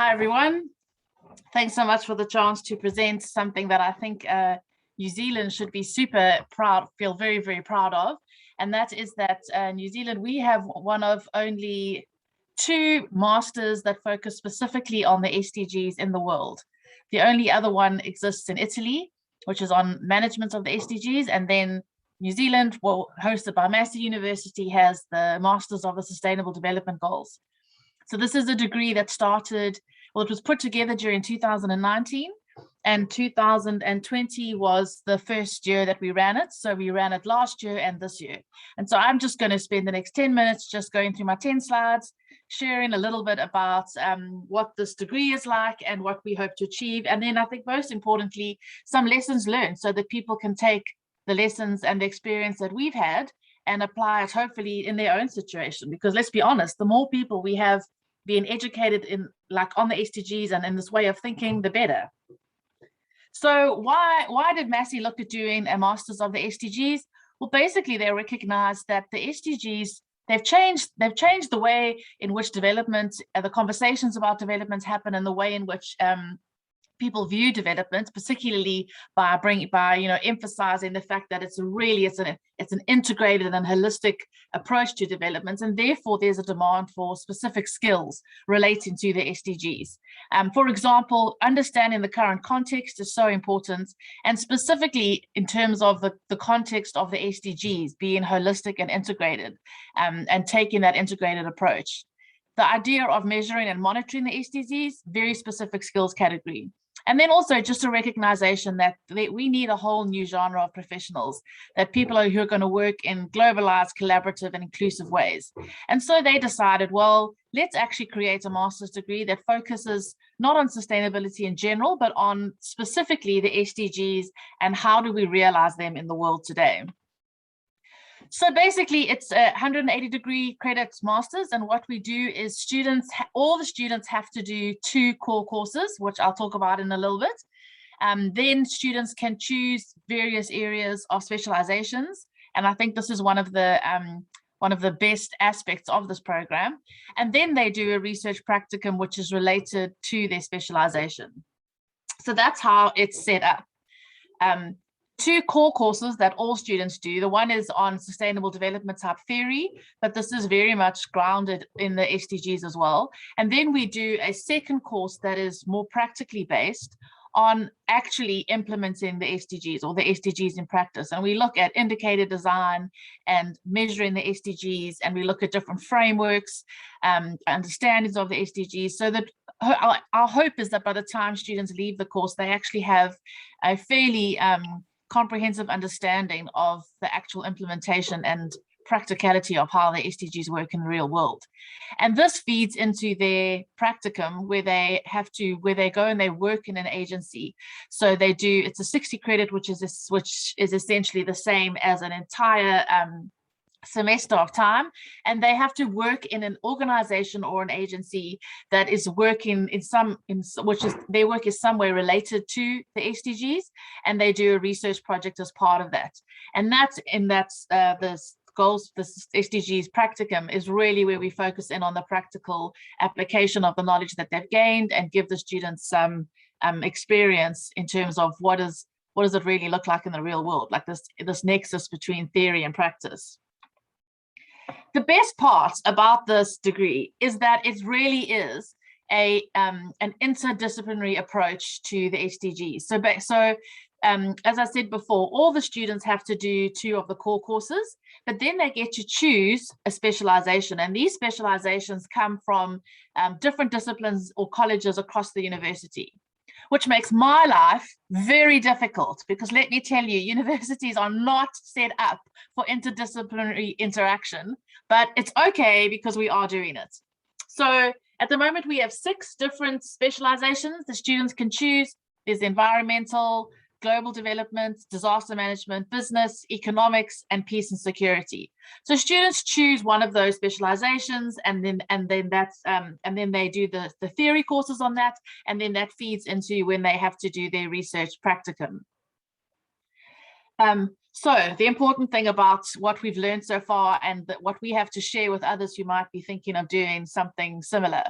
Hi, everyone. Thanks so much for the chance to present something that I think New Zealand should be super proud, feel very, very proud of. And that is that New Zealand, we have one of only 2 masters that focus specifically on the SDGs in the world. The only other one exists in Italy, which is on management of the SDGs. And then New Zealand, well, hosted by Massey University, has the Masters of the Sustainable Development Goals. So this is a degree that started, well, it was put together during 2019, and 2020 was the first year that we ran it. So we ran it last year and this year. And so I'm just going to spend the next 10 minutes just going through my 10 slides, sharing a little bit about what this degree is like and what we hope to achieve. And then I think most importantly, some lessons learned so that people can take the lessons and the experience that we've had and apply it hopefully in their own situation. Because let's be honest, the more people we have being educated in on the SDGs and in this way of thinking, the better. So why did Massey look at doing a Masters of the SDGs? Well, basically they recognized that the SDGs, they've changed the way in which development, the conversations about development happen, and the way in which people view development, particularly by emphasizing the fact that it's an integrated and holistic approach to development, and therefore there's a demand for specific skills relating to the SDGs. For example, understanding the current context is so important, and specifically in terms of the context of the SDGs being holistic and integrated, and taking that integrated approach. The idea of measuring and monitoring the SDGs, very specific skills category. And then also just a recognition that we need a whole new genre of professionals, that people who are going to work in globalized, collaborative, and inclusive ways. And so they decided, well, let's actually create a master's degree that focuses not on sustainability in general, but on specifically the SDGs and how do we realize them in the world today. So basically it's a 180-degree credits masters, and what we do is all the students have to do 2 core courses, which I'll talk about in a little bit. Then students can choose various areas of specializations, and I think this is one of the best aspects of this program. And then they do a research practicum, which is related to their specialization. So that's how it's set up. 2 core courses that all students do. The one is on sustainable development type theory, but this is very much grounded in the SDGs as well. And then we do a second course that is more practically based on actually implementing the SDGs, or the SDGs in practice. And we look at indicator design and measuring the SDGs, and we look at different frameworks, understandings of the SDGs, so that our hope is that by the time students leave the course, they actually have a fairly comprehensive understanding of the actual implementation and practicality of how the SDGs work in the real world. And this feeds into their practicum, where they go and they work in an agency. So it's a 60 credit, which is essentially the same as an entire semester of time, and they have to work in an organization or an agency that is working their work is somewhere related to the SDGs, and they do a research project as part of that. And this goals, the SDGs practicum is really where we focus in on the practical application of the knowledge that they've gained, and give the students some experience in terms of what does it really look like in the real world, like this nexus between theory and practice. The best part about this degree is that it really is an interdisciplinary approach to the SDGs. So as I said before, all the students have to do 2 of the core courses, but then they get to choose a specialization. And these specializations come from different disciplines or colleges across the university, which makes my life very difficult, because let me tell you, universities are not set up for interdisciplinary interaction, but it's okay because we are doing it. So at the moment, we have 6 different specializations the students can choose. There's environmental, global development, disaster management, business, economics, and peace and security. So students choose one of those specializations, and then they do the theory courses on that, and then that feeds into when they have to do their research practicum. So the important thing about what we've learned so far, and what we have to share with others who might be thinking of doing something similar.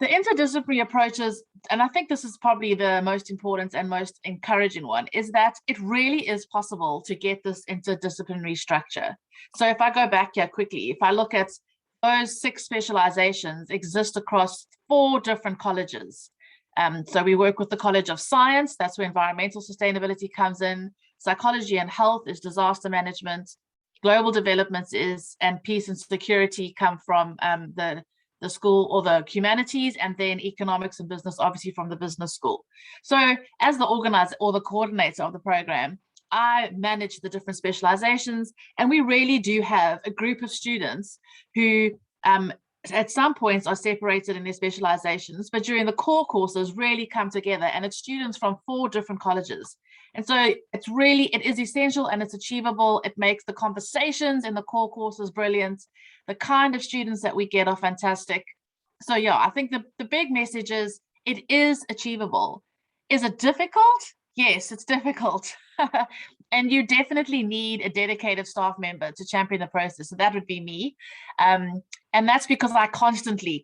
The interdisciplinary approaches, and I think this is probably the most important and most encouraging one, is that it really is possible to get this interdisciplinary structure. So if I go back here quickly, if I look at those 6 specializations exist across 4 different colleges. So we work with the College of Science, that's where environmental sustainability comes in. Psychology and health is disaster management. Global developments is, and peace and security come from the school or the humanities, and then economics and business, obviously from the business school. So as the organizer or the coordinator of the program, I manage the different specializations, and we really do have a group of students who at some points are separated in their specializations, but during the core courses really come together, and it's students from 4 different colleges. And so it is essential and it's achievable. It makes the conversations in the core courses brilliant. The kind of students that we get are fantastic. So yeah, I think the big message is it is achievable. Is it difficult? Yes, it's difficult. And you definitely need a dedicated staff member to champion the process. So that would be me. And that's because I constantly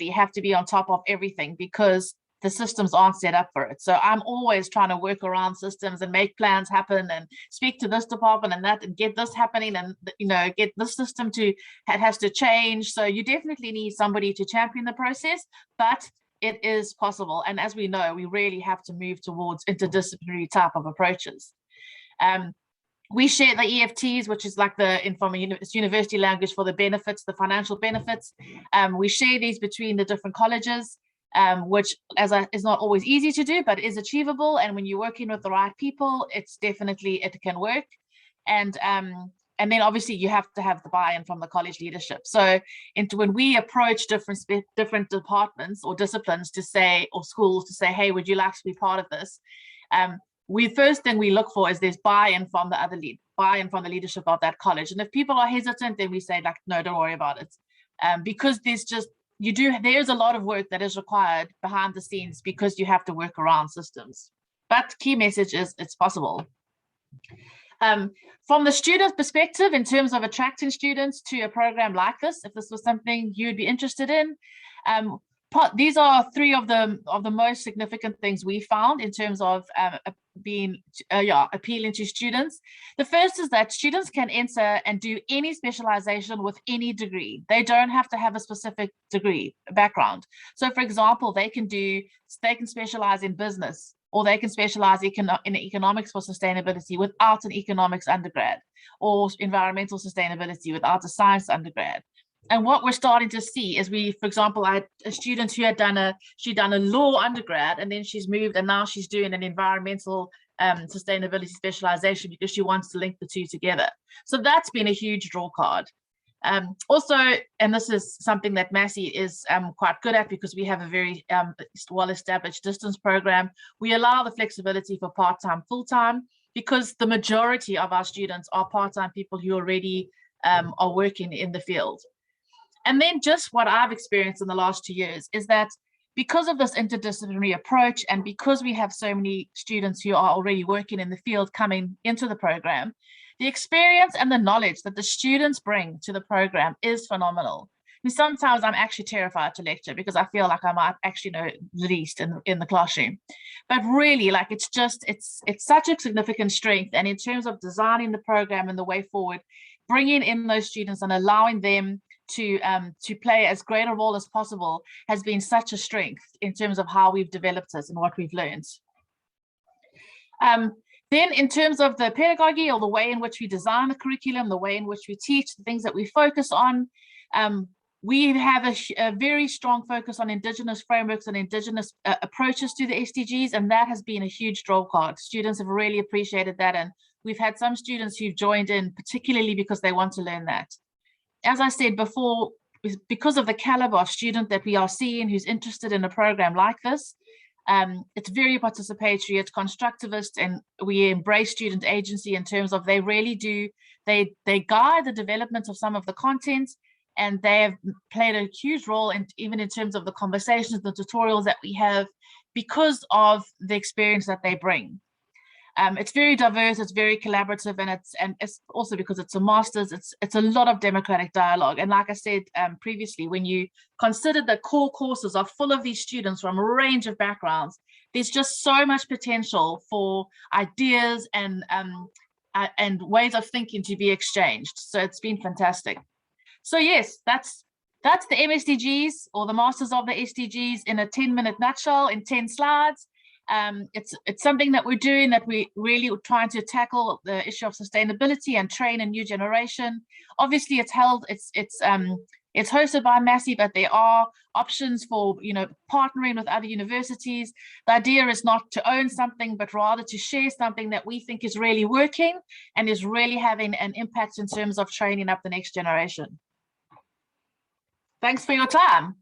have to be on top of everything, because the systems aren't set up for it. So I'm always trying to work around systems and make plans happen and speak to this department and that and get this happening, and get this system it has to change. So you definitely need somebody to champion the process, but it is possible. And as we know, we really have to move towards interdisciplinary type of approaches. We share the EFTs, which is like it's university language for the benefits, the financial benefits. We share these between the different colleges, which is not always easy to do, but is achievable. And when you're working with the right people, it can work. And then obviously you have to have the buy-in from the college leadership. So when we approach different departments or disciplines or schools to say, hey, would you like to be part of this? First thing we look for is there's buy-in from the leadership of that college. And if people are hesitant, then we say, like, no, don't worry about it. Because there's a lot of work that is required behind the scenes, because you have to work around systems. But key message is it's possible. From the student perspective, in terms of attracting students to a program like this, if this was something you'd be interested in, these are 3 of the most significant things we found in terms of appealing to students. The first is that students can enter and do any specialization with any degree. They don't have to have a specific degree background. So for example, they can specialize in business, or they can specialize in economics for sustainability without an economics undergrad, or environmental sustainability without a science undergrad. And what we're starting to see is for example, I had a student who had done a law undergrad, and then she's moved and now she's doing an environmental sustainability specialization because she wants to link the 2 together. So that's been a huge draw card. Also, and this is something that Massey is quite good at, because we have a very well-established distance program. We allow the flexibility for part-time, full-time, because the majority of our students are part-time people who already are working in the field. And then just what I've experienced in the last 2 years is that because of this interdisciplinary approach, and because we have so many students who are already working in the field coming into the program, the experience and the knowledge that the students bring to the program is phenomenal. I mean, sometimes I'm actually terrified to lecture because I feel like I might actually know the least in the classroom. But really, like, it's such a significant strength. And in terms of designing the program and the way forward, bringing in those students and allowing them to play as great a role as possible has been such a strength in terms of how we've developed it and what we've learned. Then in terms of the pedagogy, or the way in which we design the curriculum, the way in which we teach, the things that we focus on, we have a very strong focus on Indigenous frameworks and Indigenous approaches to the SDGs, and that has been a huge draw card. Students have really appreciated that, and we've had some students who've joined in particularly because they want to learn that. As I said before, because of the caliber of student that we are seeing who's interested in a program like this, it's very participatory, it's constructivist, and we embrace student agency in terms of they guide the development of some of the content, and they have played a huge role even in terms of the conversations, the tutorials that we have, because of the experience that they bring. It's very diverse, it's very collaborative, and it's also because it's a master's, it's a lot of democratic dialogue. And like I said previously, when you consider the core courses are full of these students from a range of backgrounds, there's just so much potential for ideas and ways of thinking to be exchanged. So it's been fantastic. So yes, that's the MSDGs, or the Masters of the SDGs, in a 10-minute nutshell, in 10 slides. It's something that we're doing, that we really trying to tackle the issue of sustainability and train a new generation. Obviously, it's hosted by Massey, but there are options for, you know, partnering with other universities. The idea is not to own something, but rather to share something that we think is really working and is really having an impact in terms of training up the next generation. Thanks for your time.